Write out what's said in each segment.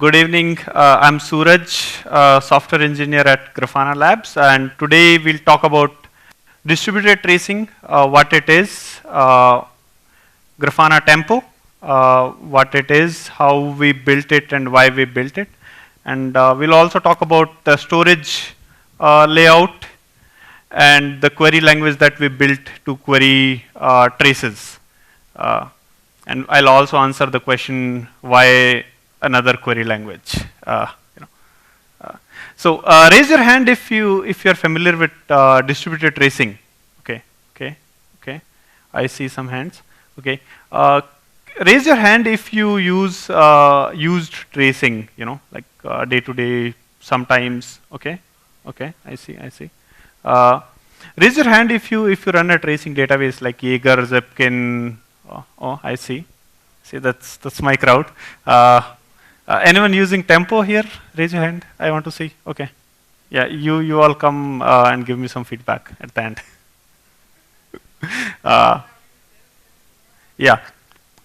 Good evening. I'm Suraj, software engineer at Grafana Labs, and today we'll talk about distributed tracing, what it is, Grafana Tempo, what it is, how we built it, and why we built it. And we'll also talk about the storage layout and the query language that we built to query traces. And I'll also answer the question why another query language. So raise your hand if you're familiar with distributed tracing. Okay. I see some hands. Okay. Raise your hand if you use used tracing. Like day to day, sometimes. Okay. I see. Raise your hand if you run a tracing database like Jaeger, Zipkin. Oh, I see. See, that's my crowd. Anyone using Tempo here? Raise your hand. I want to see. Okay. Yeah, you all come and give me some feedback at the end. Yeah.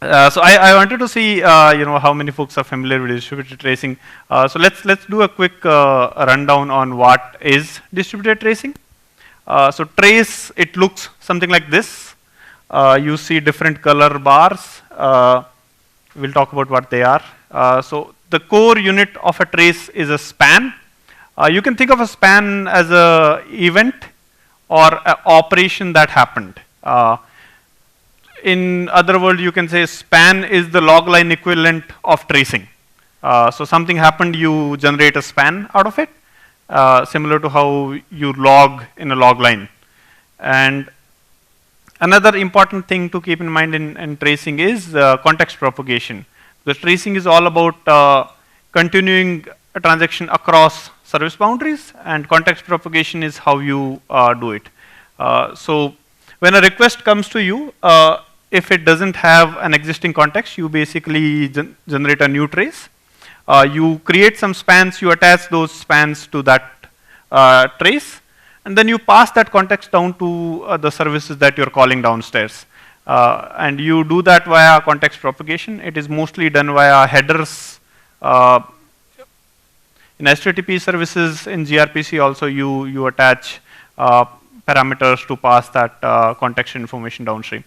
So I wanted to see how many folks are familiar with distributed tracing. So let's do a quick rundown on what is distributed tracing. So trace, it looks something like this. You see different color bars. We'll talk about what they are. So the core unit of a trace is a span. You can think of a span as an event or an operation that happened. In other words, you can say span is the log line equivalent of tracing. So something happened, you generate a span out of it, similar to how you log in a log line. And another important thing to keep in mind in tracing is context propagation. Because tracing is all about continuing a transaction across service boundaries, and context propagation is how you do it. So when a request comes to you, if it doesn't have an existing context, you basically generate a new trace. You create some spans, you attach those spans to that trace, and then you pass that context down to the services that you're calling downstairs. And you do that via context propagation. It is mostly done via headers. In HTTP services, in gRPC also, you attach parameters to pass that context information downstream.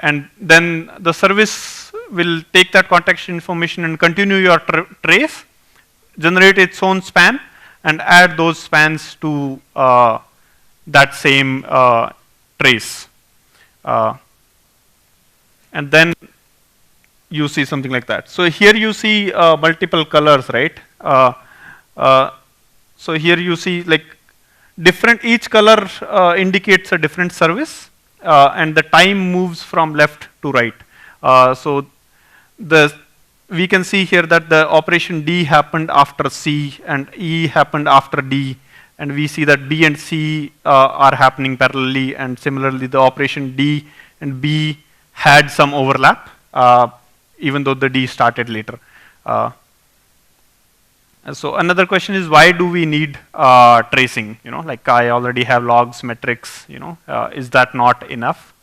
And then the service will take that context information and continue your trace, generate its own span, and add those spans to that same trace. And then you see something like that. So here you see multiple colors, right? So here you see like each color indicates a different service, and the time moves from left to right. So we can see here that the operation D happened after C, and E happened after D, and we see that B and C are happening parallelly, and similarly the operation D and B had some overlap, even though the D started later. So another question is, why do we need tracing? Like I already have logs, metrics, is that not enough?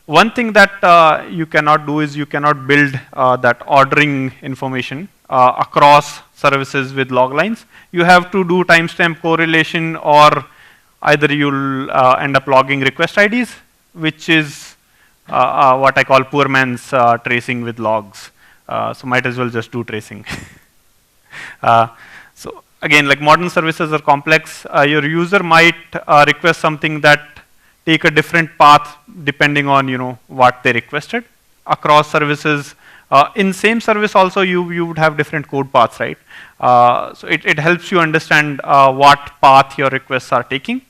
One thing that you cannot do is you cannot build that ordering information across services with log lines. You have to do timestamp correlation, or either you'll end up logging request IDs, which is what I call poor man's tracing with logs. So might as well just do tracing. So again, like modern services are complex. Your user might request something that take a different path depending on what they requested across services. In same service also, you would have different code paths, right? So it helps you understand what path your requests are taking.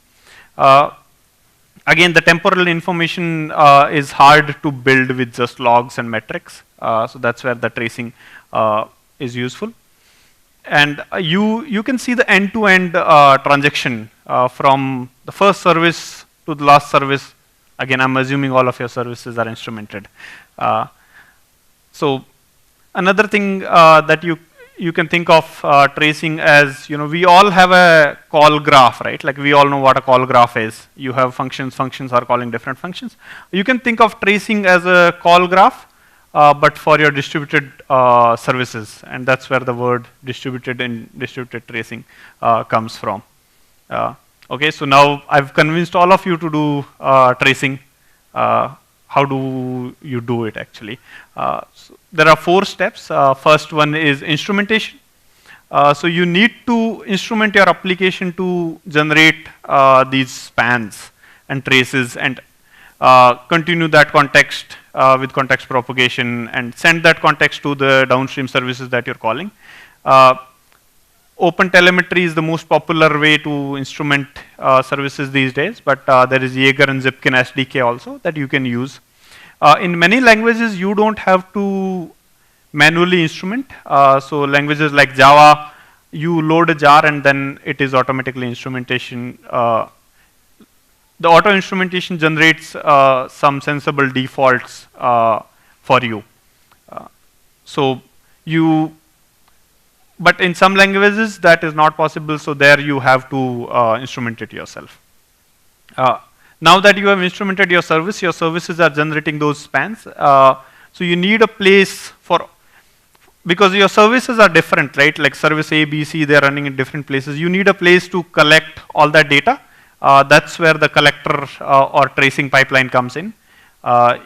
Again, the temporal information is hard to build with just logs and metrics. So that's where the tracing is useful. And you can see the end-to-end transaction from the first service to the last service. Again, I'm assuming all of your services are instrumented. So another thing that you can think of tracing as, we all have a call graph, right? Like we all know what a call graph is. You have functions are calling different functions. You can think of tracing as a call graph but for your distributed services, and that's where the word distributed and distributed tracing comes from. Okay, so now I've convinced all of you to do tracing. How do you do it actually? So there are 4 steps. First one is instrumentation. So you need to instrument your application to generate these spans and traces and continue that context with context propagation and send that context to the downstream services that you're calling. Open telemetry is the most popular way to instrument services these days, but there is Jaeger and Zipkin SDK also that you can use. In many languages, you don't have to manually instrument. So languages like Java, you load a jar and then it is automatically instrumentation. The auto instrumentation generates some sensible defaults for you. But in some languages that is not possible, so there you have to instrument it yourself. Now that you have instrumented your services are generating those spans. So you need a place for, because your services are different, right? Like service A, B, C, they're running in different places. You need a place to collect all that data. That's where the collector or tracing pipeline comes in.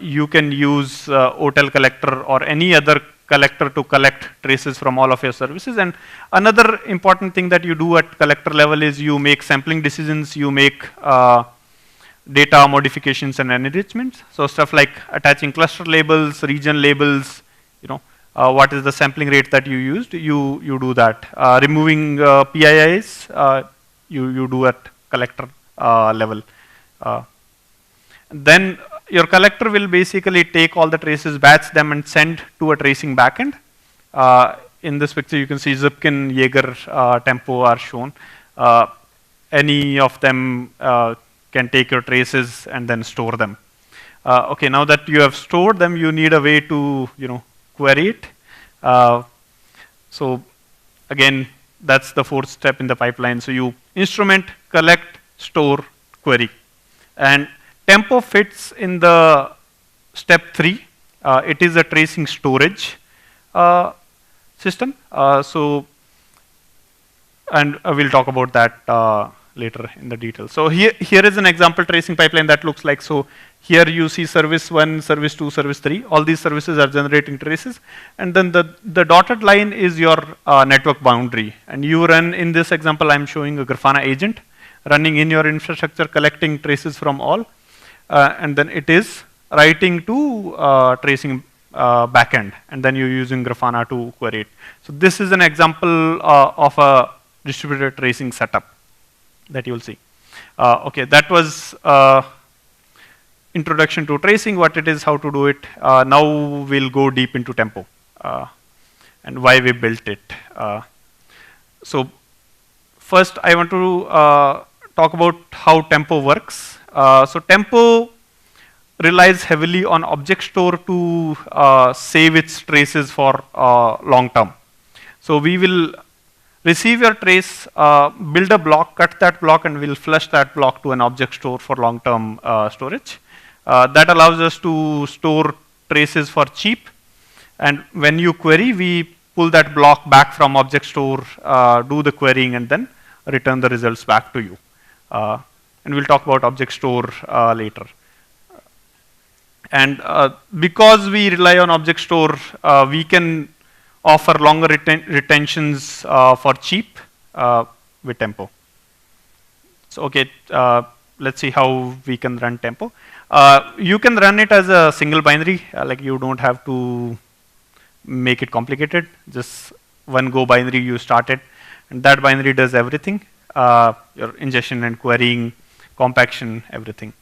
You can use OTel collector or any other collector to collect traces from all of your services. And another important thing that you do at collector level is you make sampling decisions, you make data modifications and enrichments. So stuff like attaching cluster labels, region labels, you know, what is the sampling rate that you used, you do that. Removing PIIs, you do at collector level. Then your collector will basically take all the traces, batch them, and send to a tracing backend. In this picture, you can see Zipkin, Jaeger, Tempo are shown. Any of them can take your traces and then store them. Okay, now that you have stored them, you need a way to, query it. So again, that's the 4th step in the pipeline. So you instrument, collect, store, query. And Tempo fits in the step 3. It is a tracing storage system. And we'll talk about that later in the details. So here is an example tracing pipeline that looks like. So here you see service 1, service 2, service 3. All these services are generating traces. And then the dotted line is your network boundary. And you run, in this example, I'm showing a Grafana agent running in your infrastructure, collecting traces from all. And then it is writing to tracing backend. And then you're using Grafana to query it. So this is an example of a distributed tracing setup that you'll see. Okay, that was introduction to tracing, what it is, how to do it. Now we'll go deep into Tempo and why we built it. So first I want to talk about how Tempo works. So Tempo relies heavily on object store to save its traces for long term. So we will receive your trace, build a block, cut that block, and we'll flush that block to an object store for long term storage. That allows us to store traces for cheap. And when you query, we pull that block back from object store, do the querying, and then return the results back to you. And we'll talk about object store later. And because we rely on object store, we can offer longer retentions for cheap with Tempo. So okay, let's see how we can run Tempo. You can run it as a single binary, like you don't have to make it complicated. Just one Go binary, you start it, and that binary does everything. Your ingestion and querying, compaction, everything.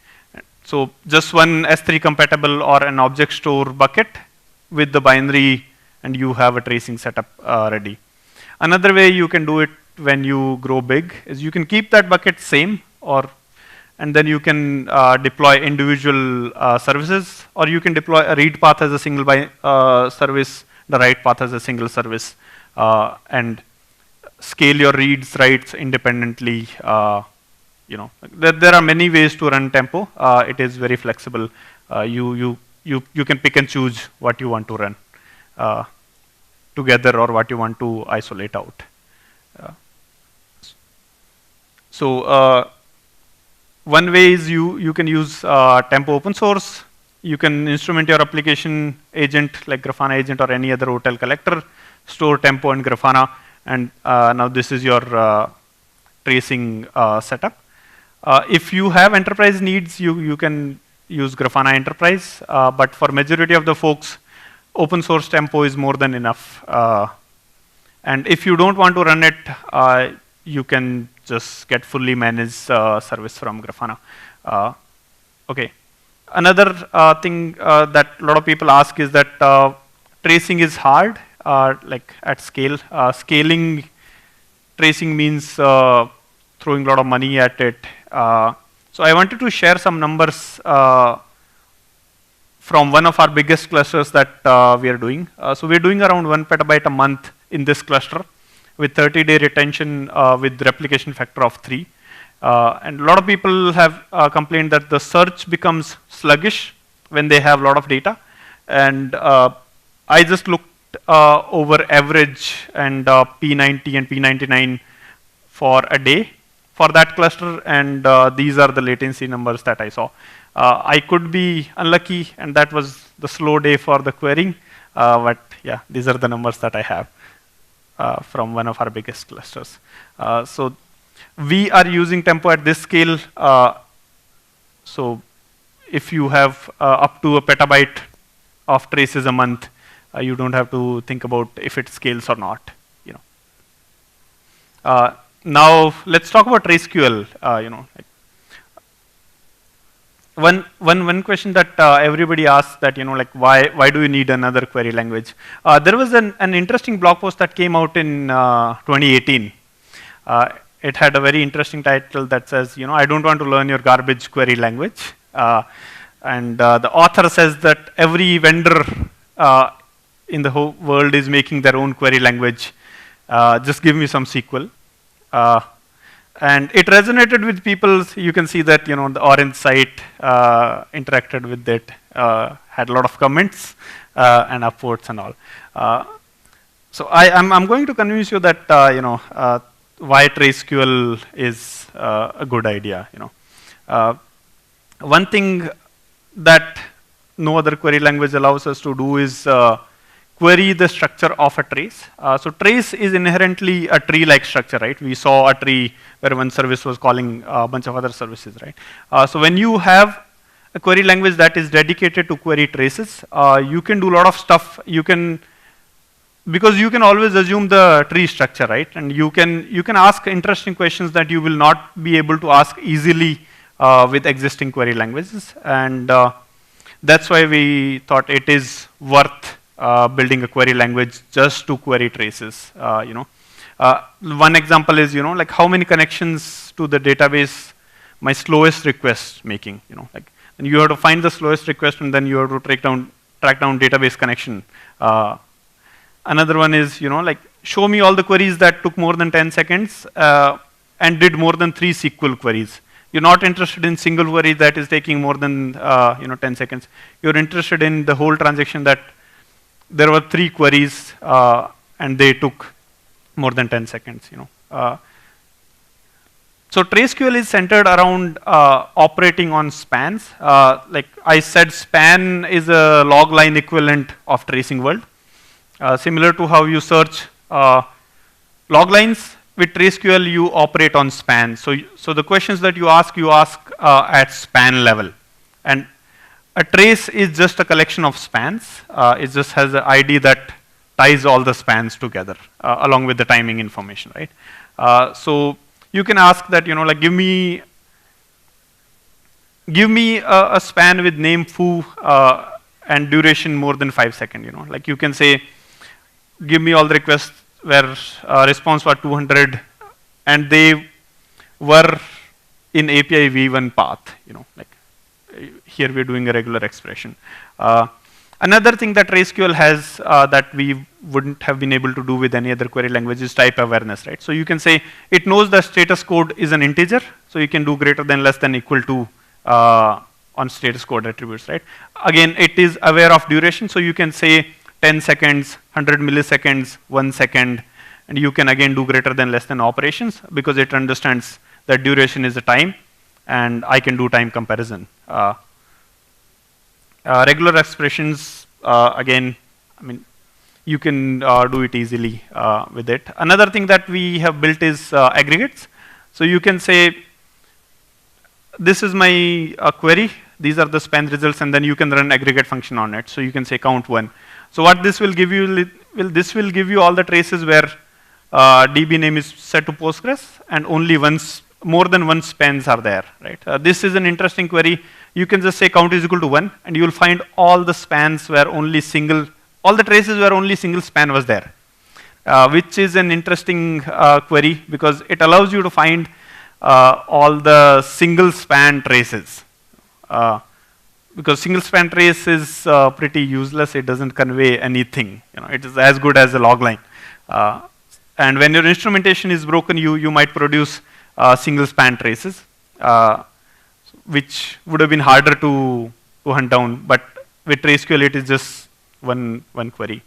So just one S3 compatible or an object store bucket with the binary, and you have a tracing setup ready. Another way you can do it when you grow big is you can keep that bucket same, and then you can deploy individual services, or you can deploy a read path as a single service, the write path as a single service, and scale your reads, writes independently. There are many ways to run Tempo. It is very flexible. You you can pick and choose what you want to run together or what you want to isolate out. So one way is you can use Tempo open source. You can instrument your application agent like Grafana agent or any other hotel collector, store Tempo and Grafana, and now this is your tracing setup. If you have enterprise needs, you can use Grafana Enterprise, but for majority of the folks, open source Tempo is more than enough. And if you don't want to run it, you can just get fully managed service from Grafana. Okay. Another thing that a lot of people ask is that tracing is hard, like at scale. Scaling tracing means throwing a lot of money at it. So I wanted to share some numbers from one of our biggest clusters that we are doing. So we're doing around 1 petabyte a month in this cluster with 30-day retention with replication factor of 3. And a lot of people have complained that the search becomes sluggish when they have a lot of data. And I just looked over average and P90 and P99 for a day for that cluster, and these are the latency numbers that I saw. I could be unlucky, and that was the slow day for the querying, but yeah, these are the numbers that I have from one of our biggest clusters. So we are using Tempo at this scale. So if you have up to a petabyte of traces a month, you don't have to think about if it scales or not. You know. Now let's talk about TraceQL. You know, like one question that everybody asks, that like why do you need another query language? There was an interesting blog post that came out in 2018. It had a very interesting title that says, I don't want to learn your garbage query language. And the author says that every vendor in the whole world is making their own query language. Just give me some SQL. And it resonated with people. You can see that the orange site interacted with it, had a lot of comments and upvotes and all. So I'm going to convince you that why TraceQL is a good idea. One thing that no other query language allows us to do is query the structure of a trace. So trace is inherently a tree-like structure, right? We saw a tree where one service was calling a bunch of other services, right? So when you have a query language that is dedicated to query traces, you can do a lot of stuff. Because you can always assume the tree structure, right? And you can ask interesting questions that you will not be able to ask easily with existing query languages. And that's why we thought it is worth building a query language just to query traces. One example is, like how many connections to the database my slowest request making. And you have to find the slowest request, and then you have to track down database connection. Another one is, like show me all the queries that took more than 10 seconds and did more than 3 SQL queries. You're not interested in single query that is taking more than 10 seconds. You're interested in the whole transaction that there were 3 queries and they took more than 10 seconds. So TraceQL is centered around operating on spans. Like I said, span is a log line equivalent of tracing world. Similar to how you search log lines, with TraceQL you operate on span. So the questions that you ask at span level. And a trace is just a collection of spans. It just has an ID that ties all the spans together along with the timing information, right? So you can ask that, like give me a span with name foo and duration more than 5 seconds. Like you can say, give me all the requests where response was 200 and they were in API v1 path. Like here we're doing a regular expression. Another thing that TraceQL has that we wouldn't have been able to do with any other query language is type awareness, right? So you can say it knows the status code is an integer, so you can do greater than, less than, equal to on status code attributes, right? Again, it is aware of duration, so you can say 10 seconds, 100 milliseconds, 1 second, and you can again do greater than less than operations because it understands that duration is a time, and I can do time comparison. Regular expressions, again, I mean, you can do it easily with it. Another thing that we have built is aggregates. So you can say, this is my query, these are the span results, and then you can run aggregate function on it. So you can say count 1. So what this will give you, this will give you all the traces where DB name is set to Postgres, and only more than one spans are there, right? This is an interesting query. You can just say count is equal to 1, and you will find all the spans where all the traces where only single span was there, which is an interesting query because it allows you to find all the single span traces. Because single span trace is pretty useless, it doesn't convey anything. It is as good as a log line. And when your instrumentation is broken, you might produce single span traces, which would have been harder to hunt down, but with TraceQL it is just one query.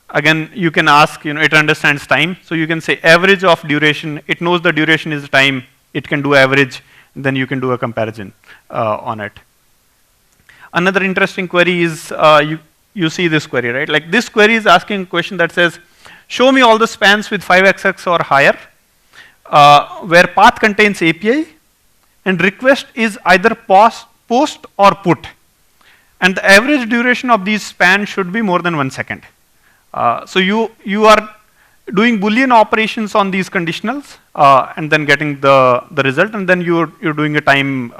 Again, you can ask, it understands time, so you can say average of duration. It knows the duration is time. It can do average, and then you can do a comparison on it. Another interesting query is you see this query, right? Like this query is asking a question that says, show me all the spans with 5xx or higher, where path contains API, and request is either post or put. And the average duration of these spans should be more than 1 second. So you are doing Boolean operations on these conditionals, and then getting the result, and then you're doing a time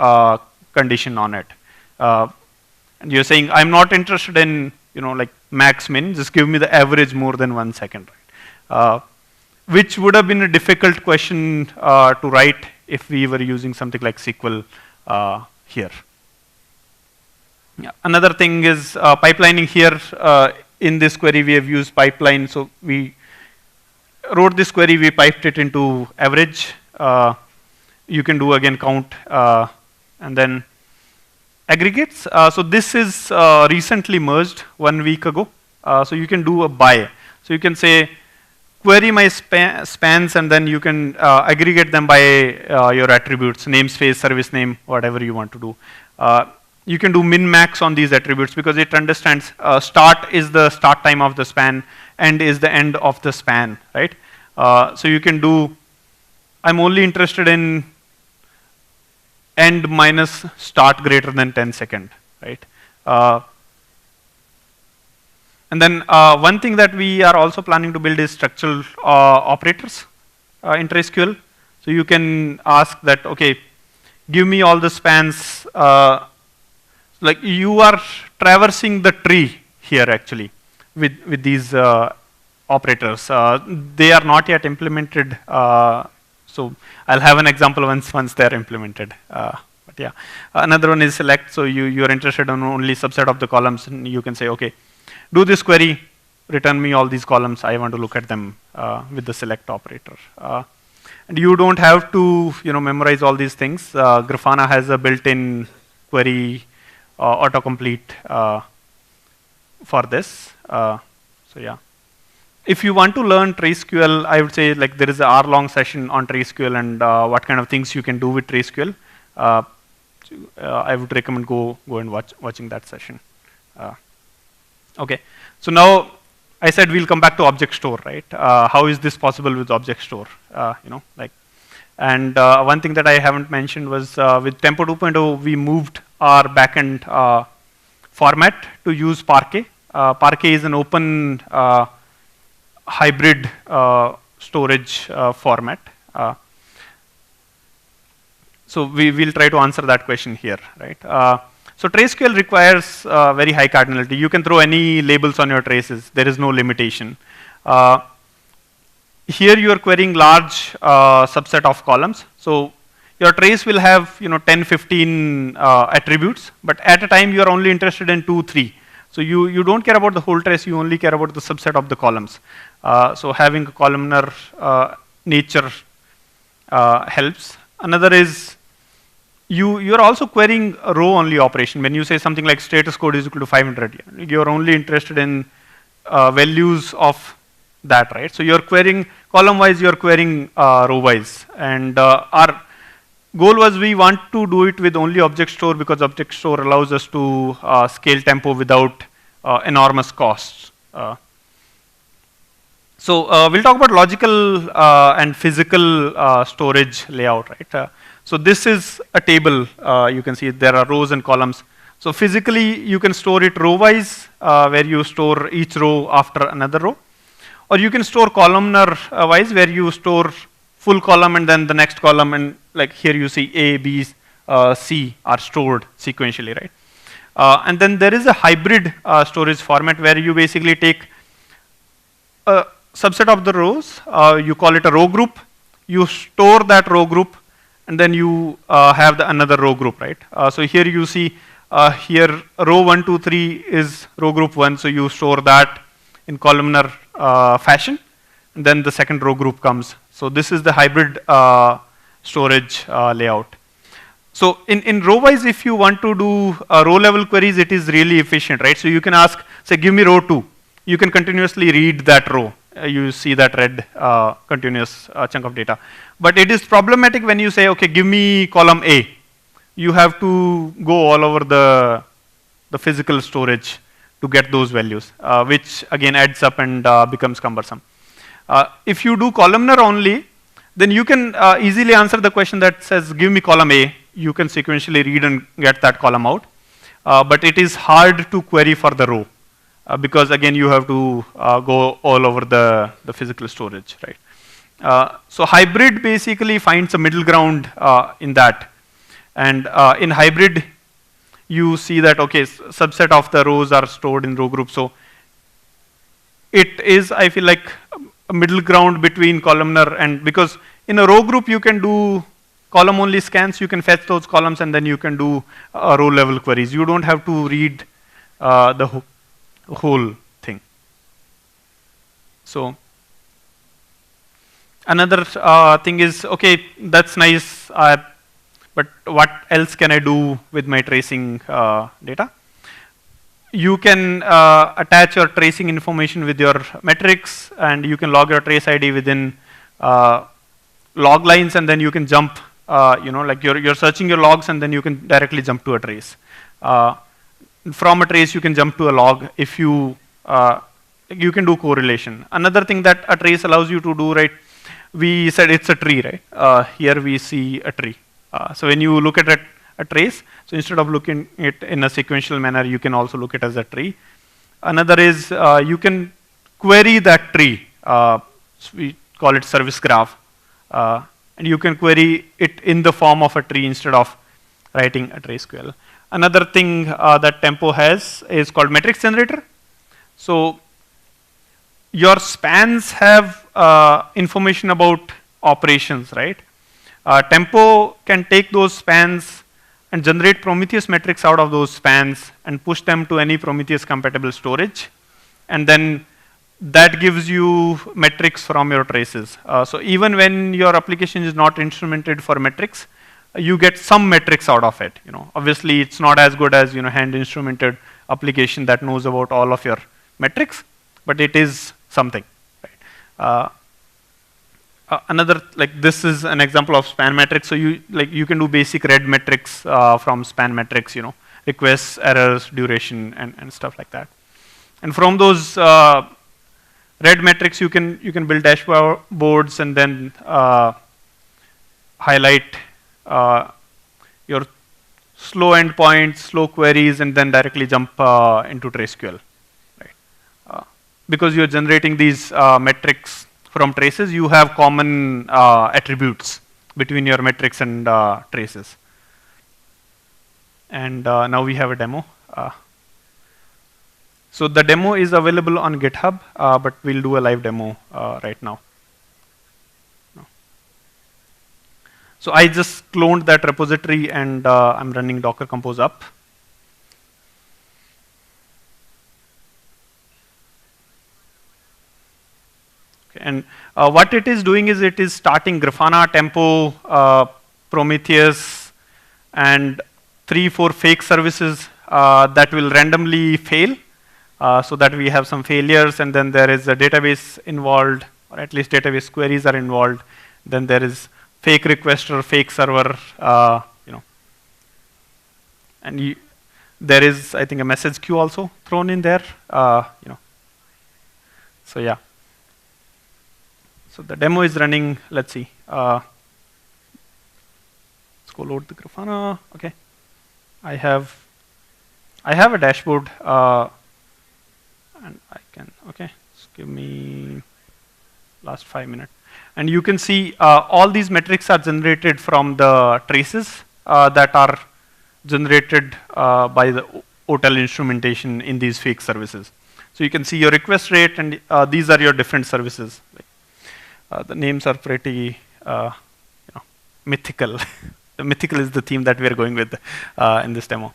condition on it. And you're saying, I'm not interested in like max min, just give me the average more than 1 second, right? Which would have been a difficult question to write if we were using something like SQL here. Yeah. Another thing is pipelining here. In this query, we have used pipeline. So we wrote this query, we piped it into average. You can do again count, and then aggregates. So this is recently merged 1 week ago. So you can do a by. So you can say, query my spans, and then you can aggregate them by your attributes, namespace, service name, whatever you want to do. You can do min-max on these attributes because it understands start is the start time of the span, end is the end of the span, right? So you can do, I'm only interested in end minus start greater than 10 second, right? And then one thing that we are also planning to build is structural operators in TraceQL. So you can ask that, okay, give me all the spans. Like you are traversing the tree here actually with these operators. They are not yet implemented. So I'll have an example once they're implemented. But yeah, another one is select. So you're interested in only subset of the columns, and you can say, okay, do this query, return me all these columns. I want to look at them with the select operator. And you don't have to memorize all these things. Grafana has a built-in query autocomplete for this. So yeah. If you want to learn TraceQL, I would say like there is an hour-long session on TraceQL and what kind of things you can do with TraceQL. I would recommend go and watching that session. Okay, so now I said we'll come back to object store, right? How is this possible with object store? And one thing that I haven't mentioned was with Tempo 2.0, we moved our backend format to use Parquet. Parquet is an open hybrid storage format. So we will try to answer that question here, right? So TraceQL requires very high cardinality. You can throw any labels on your traces. There is no limitation. Here you are querying large subset of columns. So your trace will have 10, 15 attributes, but at a time you are only interested in 2, 3. So you don't care about the whole trace, you only care about the subset of the columns. So having a columnar nature helps. Another is you're also querying a row only operation. When you say something like status code is equal to 500, you're only interested in values of that, right? So you're querying column wise, you're querying row wise, and our goal was we want to do it with only object store because object store allows us to scale tempo without enormous costs. So we'll talk about logical and physical storage layout, right? So this is a table. You can see there are rows and columns. So physically, you can store it row-wise, where you store each row after another row, or you can store columnar-wise, where you store full column and then the next column, and like here you see A, B, C are stored sequentially, right? And then there is a hybrid storage format where you basically take a subset of the rows, you call it a row group, you store that row group, and then you have another row group, right? So here you see here row 1, 2, 3 is row group 1, so you store that in columnar fashion, and then the second row group comes. So this is the hybrid storage layout. So in row wise, if you want to do row level queries, it is really efficient, right? So you can ask, say, give me row 2. You can continuously read that row. You see that red continuous chunk of data. But it is problematic when you say, okay, give me column A. You have to go all over the physical storage to get those values, which again adds up and becomes cumbersome. If you do columnar only, then you can easily answer the question that says, give me column A. You can sequentially read and get that column out. But it is hard to query for the row. Because again, you have to go all over the physical storage, right? So hybrid basically finds a middle ground in that. And in hybrid, you see that, okay, subset of the rows are stored in row group. So it is, I feel like, a middle ground between columnar and, because in a row group, you can do column only scans, you can fetch those columns, and then you can do row level queries. You don't have to read the whole thing. So another thing is, okay, that's nice, but what else can I do with my tracing data? You can attach your tracing information with your metrics, and you can log your trace ID within log lines, and then you can jump, like you're searching your logs, and then you can directly jump to a trace. From a trace, you can jump to a log if you can do correlation. Another thing that a trace allows you to do, right? We said it's a tree, right? Here we see a tree. So when you look at a trace, so instead of looking it in a sequential manner, you can also look it as a tree. Another is you can query that tree. So we call it service graph. And you can query it in the form of a tree instead of writing a TraceQL. Another thing that Tempo has is called metrics generator. So your spans have information about operations, right? Tempo can take those spans and generate Prometheus metrics out of those spans and push them to any Prometheus compatible storage. And then that gives you metrics from your traces. So even when your application is not instrumented for metrics, you get some metrics out of it. Obviously, it's not as good as hand instrumented application that knows about all of your metrics, but it is something. Right? Another, like this is an example of span metrics. So you can do basic red metrics from span metrics. Requests, errors, duration, and stuff like that. And from those red metrics, you can build dashboards and then highlight your slow endpoints, slow queries, and then directly jump into TraceQL. Right? Because you're generating these metrics from traces, you have common attributes between your metrics and traces. And now we have a demo. So the demo is available on GitHub, but we'll do a live demo right now. So I just cloned that repository, and I'm running Docker Compose up. Okay, and what it is doing is it is starting Grafana, Tempo, Prometheus, and 3-4 fake services that will randomly fail, so that we have some failures, and then there is a database involved, or at least database queries are involved. Then there is fake requester, fake server, and there is, I think, a message queue also thrown in there. So yeah. So the demo is running. Let's see. Let's go load the Grafana. Okay. I have a dashboard, and I can. Okay. Just give me last 5 minutes, and you can see all these metrics are generated from the traces that are generated by the hotel instrumentation in these fake services. So you can see your request rate, and these are your different services. The names are pretty mythical. The mythical is the theme that we are going with in this demo.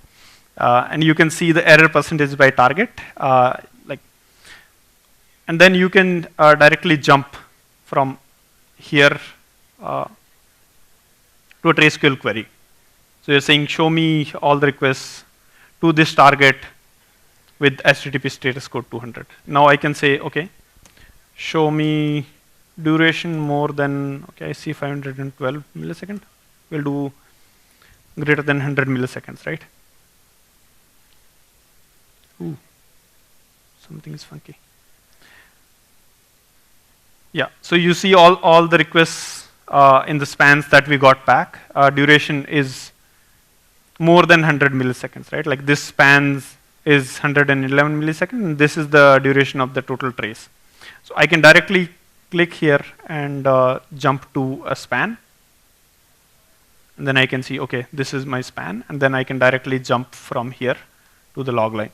And you can see the error percentage by target. And then you can directly jump from here to a TraceQL query. So you're saying, show me all the requests to this target with HTTP status code 200. Now I can say, okay, show me duration more than, okay, I see 512 milliseconds. We'll do greater than 100 milliseconds, right? Ooh, something is funky. Yeah, so you see all the requests in the spans that we got back. Duration is more than 100 milliseconds, right? Like this spans is 111 milliseconds, and this is the duration of the total trace. So I can directly click here and jump to a span. And then I can see, okay, this is my span, and then I can directly jump from here to the log line.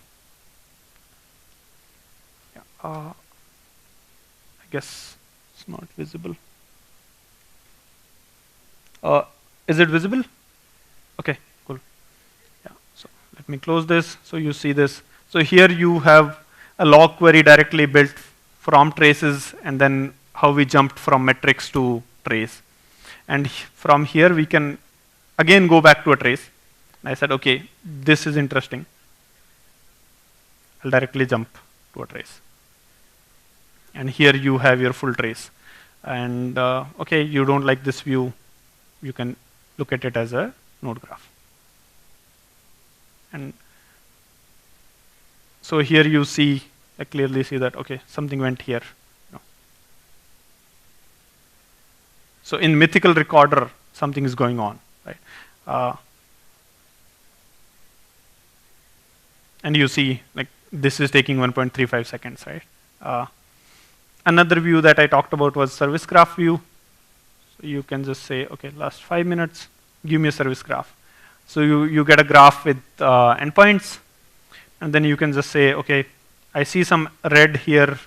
Yeah, I guess it's not visible. Is it visible? Okay, cool. Yeah, so let me close this so you see this. So here you have a log query directly built from traces, and then how we jumped from metrics to trace. And from here we can again go back to a trace. And I said, okay, this is interesting. I'll directly jump to a trace. And here you have your full trace. And okay, you don't like this view, you can look at it as a node graph. And so here you see, I clearly see that, okay, something went here. So in mythical recorder, something is going on, right? And you see, like, this is taking 1.35 seconds, right? Another view that I talked about was service graph view. So you can just say, okay, last 5 minutes, give me a service graph. So you get a graph with endpoints, and then you can just say, okay, I see some red here.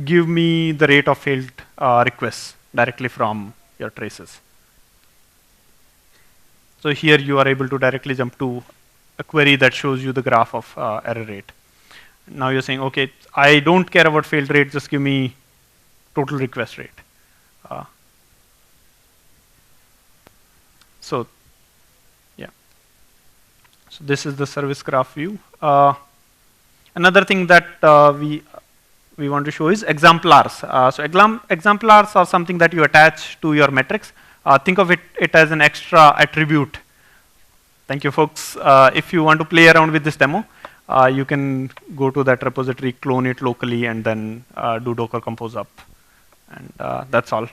Give me the rate of failed requests directly from your traces. So here you are able to directly jump to a query that shows you the graph of error rate. Now you're saying, okay, I don't care about failed rate, just give me total request rate. So yeah, so this is the service graph view. Another thing that we want to show is exemplars. So exemplars are something that you attach to your metrics. Think of it as an extra attribute. Thank you, folks. If you want to play around with this demo, you can go to that repository, clone it locally, and then do Docker compose up. And that's all.